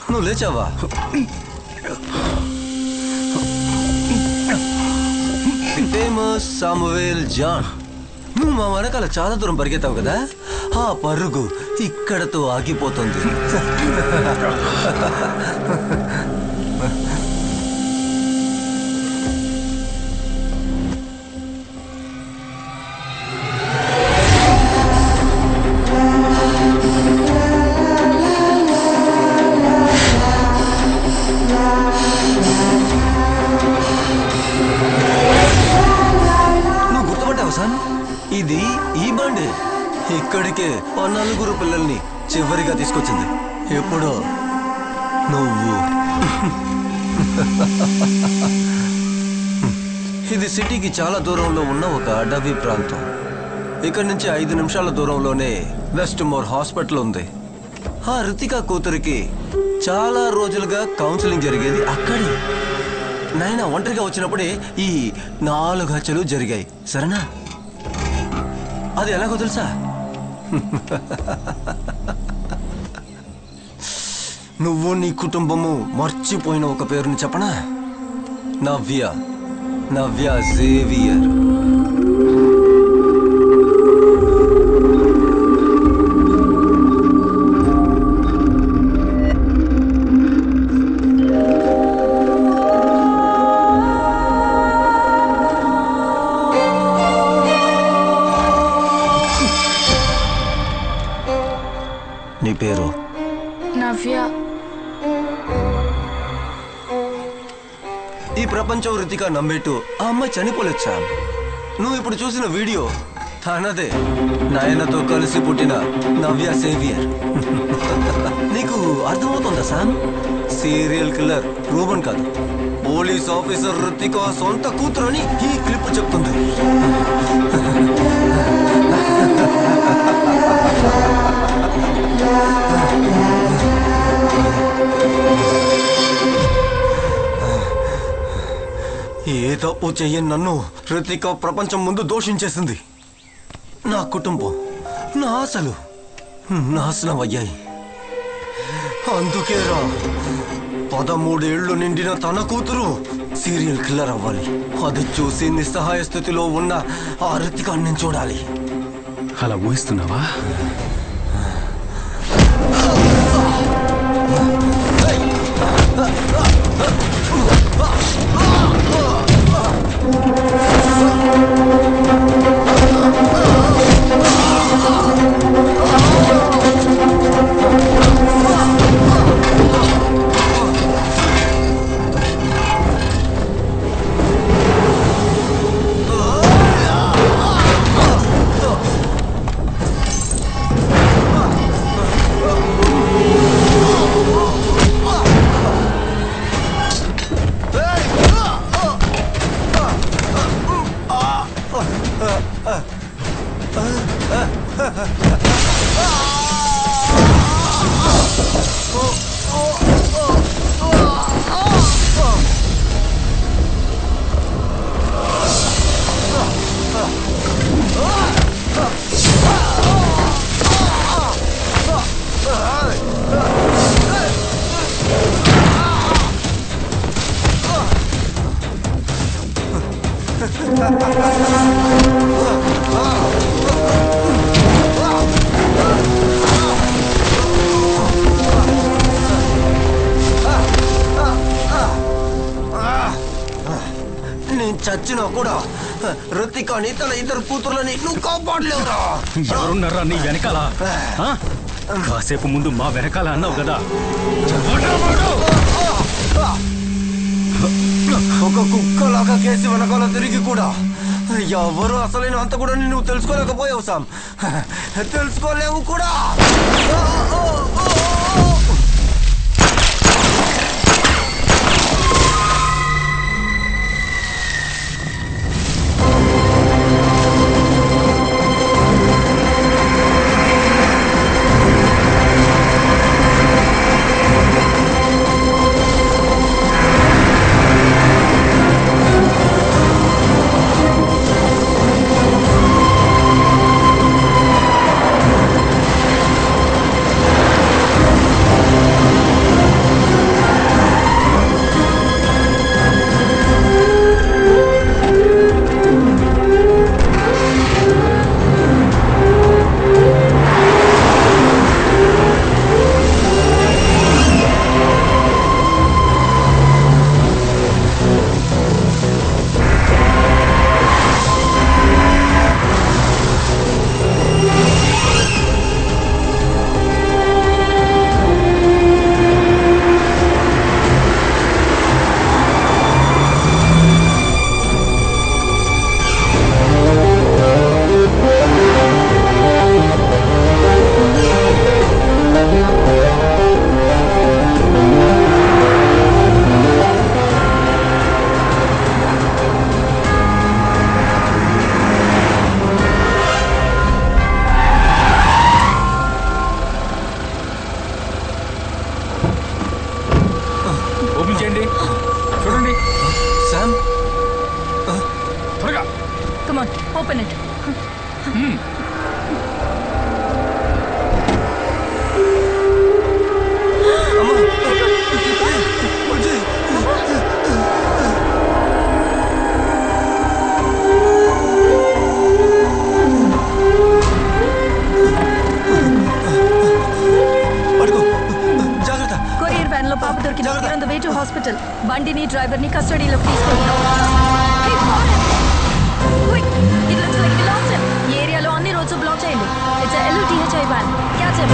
నువ్వు లేచావా? Famous Samuel John, నువ్వు మా వెనకాల చాలా దూరం పరిగెత్తావు కదా, ఆ పరుగు ఇక్కడతో ఆగిపోతుంది. ఇది ఈ బండి ఇక్కడికే 4 పిల్లల్ని చివరిగా తీసుకొచ్చింది. ఎప్పుడో నువ్వు. ఇది సిటీకి చాలా దూరంలో ఉన్న ఒక అడవి ప్రాంతం. ఇక్కడి నుంచి 5 నిమిషాల దూరంలోనే వెస్ట్ మోర్ హాస్పిటల్ ఉంది. ఆ రితికా కూతురికి చాలా రోజులుగా కౌన్సిలింగ్ జరిగేది అక్కడే. నాయన ఒంటరిగా వచ్చినప్పుడే ఈ 4 హత్యలు జరిగాయి. సరేనా? అది ఎలాగో తెలుసా? నువ్వు నీ కుటుంబము మర్చిపోయిన ఒక పేరుని చెప్పనా? నవ్య జేవియర్. నీ పేరు? నవ్య. ఈ ప్రపంచం రితికా నమ్మేట్టు ఆ అమ్మాయి చనిపోలేదు సామ్. నువ్వు ఇప్పుడు చూసిన వీడియో తనదే. నాయనతో కలిసి పుట్టిన నవ్య సేవియర్. నీకు అర్థమవుతుందా సామ్? సీరియల్ కిల్లర్ రూబన్ కాదు, పోలీస్ ఆఫీసర్ రితికా సొంత కూతురు అని ఈ క్లిప్ చెప్తుంది. ఏ తప్పు చెయ్యని నన్ను రితికా ప్రపంచం ముందు దోషించేసింది. నా కుటుంబం, నా ఆశలు నాశనం అయ్యాయి. అందుకేరా 13 ఏళ్లు నిండిన తన కూతురు సీరియల్ కిల్లర్ అవ్వాలి. అది చూసి నిస్సహాయ స్థితిలో ఉన్న ఆ రితికాని నేను చూడాలి. అలా ఊహిస్తున్నావా? చచ్చినా కూడా రుతికాని తన ఇద్దరు కూతుర్లని నువ్వు కాపాడలేవురా. ఎవరున్నారా నీ వెనకాల? కాసేపు ముందు మా వెనకాల అన్నావు కదా. ఒక కుక్కలాగా కేసి వెనకాల తిరిగి కూడా ఎవరు అసలైన అంత కూడా నువ్వు తెలుసుకోలేకపోయావు సామ్. తెలుసుకోలేవు కూడా. చూడండి సామ్. త్వరగా. Come on, open it. Courier van lo papu dorkindi. They're on the way to hospital. Bandini driver ni custody lo తీసుకుంటున్నాం. Hey, quick! It looks like we lost him. ఈ ఏరియాలో అన్ని రోడ్స్ బ్లాక్ చేయండి. It's a LUTHI van. Catch him.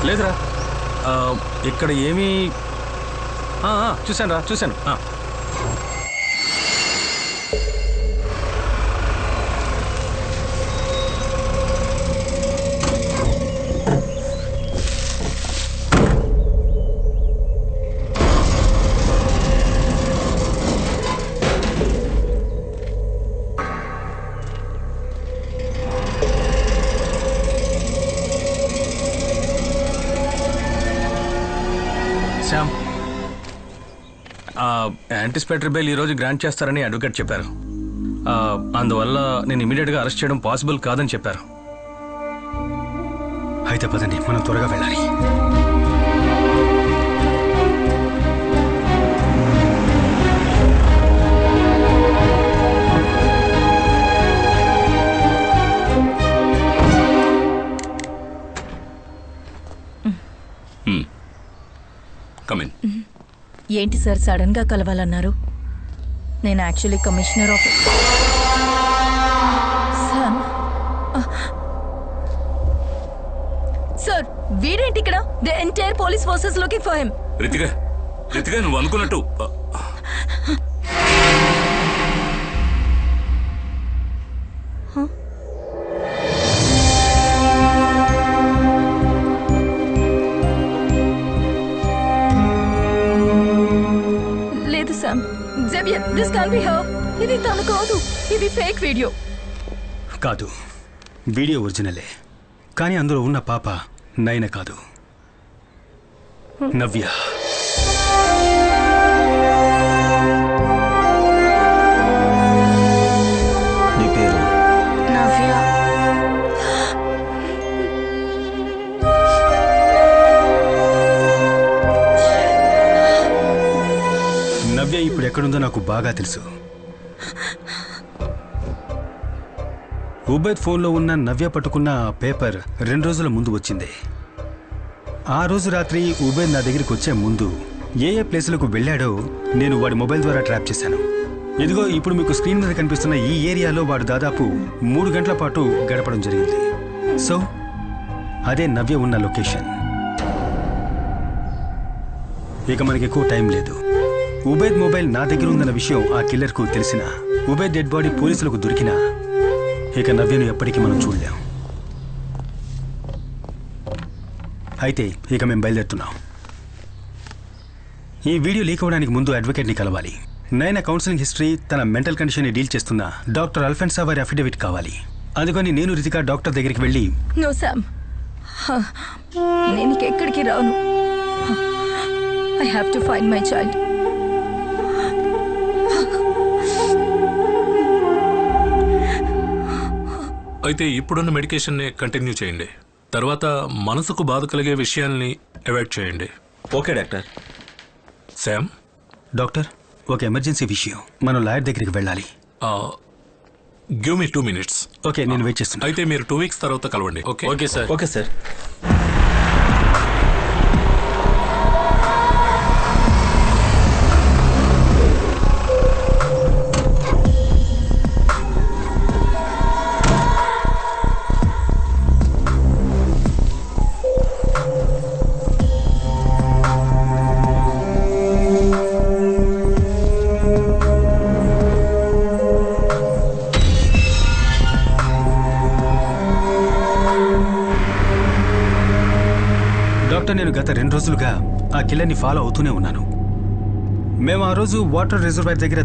లేదురా, ఇక్కడ ఏమీ చూశాను రా, చూశాను. శ్యామ్, యాంటిసిపేటరీ బెయిల్ ఈరోజు గ్రాంట్ చేస్తారని అడ్వకేట్ చెప్పారు. అందువల్ల నేను ఇమీడియట్గా అరెస్ట్ చేయడం పాసిబుల్ కాదని చెప్పారు. అయితే పదండి, మనం త్వరగా వెళ్ళాలి. ఏంటి సార్ సడన్ గా కలవాలన్నారు? నేను యాక్చువల్లీ కమిషనర్ ఆఫ్ సార్. వీడేంటి ఇక్కడ? The entire police forces looking for him. Ritika నువ్వు అనుకున్నట్టు దిస్ కాన్ బి హర్. ఇది తను కాదు, ఇది ఫేక్ వీడియో. కాదు, వీడియో ఒరిజినలే. కానీ అందులో ఉన్న పాప నయన కాదు, నవ్య. నీ పేరు? నవ్య. నవ్య ఇప్పుడు ఎక్కడుందో నాకు బాగా తెలుసు. ఉబైద్ ఫోన్లో ఉన్న నవ్య పట్టుకున్న ఆ పేపర్ 2 రోజుల ముందు వచ్చింది. ఆ రోజు రాత్రి ఉబైద్ నా దగ్గరికి వచ్చే ముందు ఏ ప్లేసులకు వెళ్ళాడో నేను వాడి మొబైల్ ద్వారా ట్రాప్ చేశాను. ఇదిగో ఇప్పుడు మీకు స్క్రీన్ మీద కనిపిస్తున్న ఈ ఏరియాలో వాడు దాదాపు 3 గంటల పాటు గడపడం జరిగింది. సో అదే నవ్య ఉన్న లొకేషన్. ఇక మనకి ఎక్కువ టైం లేదు. ఉబైద్ మొబైల్ నా దగ్గర ఉందన్న విషయం ఆ కిల్లర్కు తెలిసిన ఉబైద్ డెడ్ బాడీ పోలీసులకు దొరికినా ఇక నవ్యను ఎప్పటికీ మనం చూడలేం. అయితే ఇక మేము బయలుదేరుతున్నాం. ఈ వీడియో లీక్ అవ్వడానికి ముందు అడ్వకేట్ని కలవాలి. నైనా కౌన్సిలింగ్ హిస్టరీ, తన మెంటల్ కండిషన్ని డీల్ చేస్తున్న డాక్టర్ అల్ఫెన్సా వారి అఫిడవిట్ కావాలి. అందుకని నేను రితికా డాక్టర్ దగ్గరికి వెళ్ళి నో శామ్, నేను ఎక్కడికి రాను. I have to find my child. అయితే ఇప్పుడున్న మెడికేషన్ని కంటిన్యూ చేయండి. తర్వాత మనసుకు బాధ కలిగే విషయాల్ని అవాయిడ్ చేయండి. Okay doctor. శామ్, డాక్టర్, ఒక ఎమర్జెన్సీ విషయం, మనం లాయర్ దగ్గరికి వెళ్ళాలి. Give me 2 minutes. ఓకే, నేను వెయిట్ చేస్తున్నా. అయితే మీరు 2 weeks తర్వాత కలవండి. Okay? Okay sir. Okay sir. Doctor, నేను గత 2 రోజులుగా ఆ కిల్లర్ని ఫాలో అవుతూనే ఉన్నాను. మేము ఆ రోజు వాటర్ రిజర్వాయర్ దగ్గర